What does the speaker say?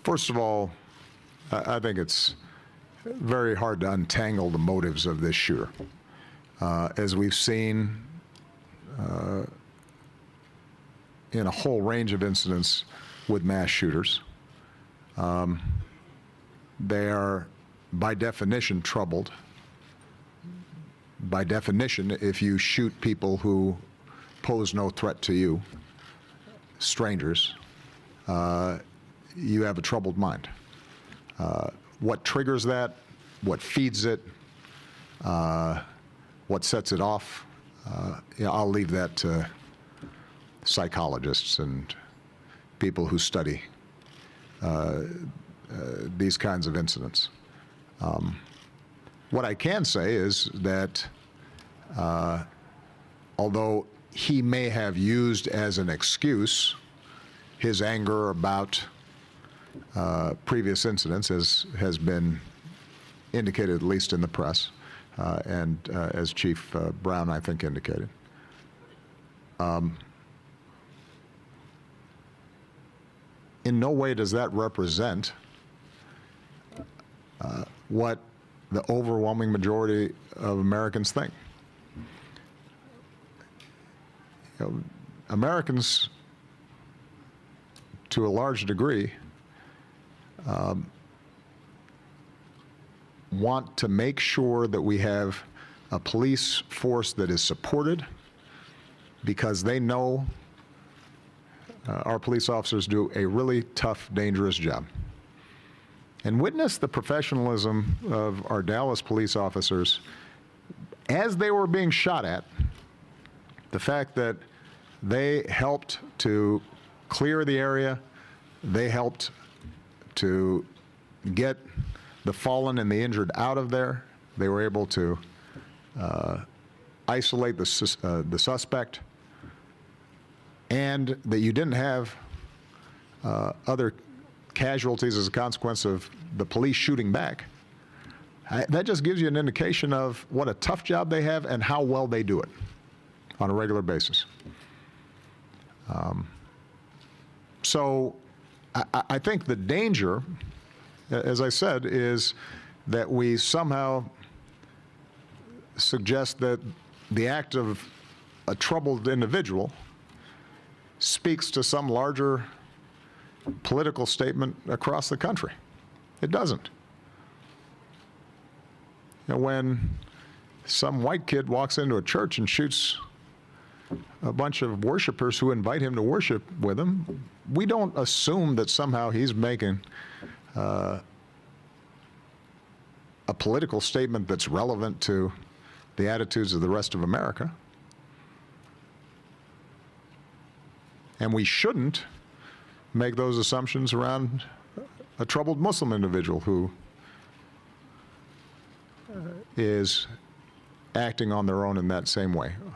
First of all, I think it's very hard to untangle the motives of this shooter. As we've seen in a whole range of incidents with mass shooters, they are, by definition, troubled. By definition, if you shoot people who pose no threat to you, strangers, you have a troubled mind. What triggers that, what feeds it, what sets it off, I'll leave that to psychologists and people who study these kinds of incidents. What I can say is that although he may have used as an excuse his anger about previous incidents, as has been indicated at least in the press, and as Chief Brown, I think, indicated. In no way does that represent what the overwhelming majority of Americans think. You know, Americans, to a large degree, want to make sure that we have a police force that is supported, because they know our police officers do a really tough, dangerous job. And witness the professionalism of our Dallas police officers as they were being shot at, the fact that they helped to clear the area, they helped to get the fallen and the injured out of there. They were able to isolate the suspect, and that you didn't have other casualties as a consequence of the police shooting back. That just gives you an indication of what a tough job they have and how well they do it on a regular basis. So I think the danger, as I said, is that we somehow suggest that the act of a troubled individual speaks to some larger political statement across the country. It doesn't. You know, when some white kid walks into a church and shoots a bunch of worshipers who invite him to worship with him, we don't assume that somehow he's making a political statement that's relevant to the attitudes of the rest of America. And we shouldn't make those assumptions around a troubled Muslim individual who is acting on their own in that same way.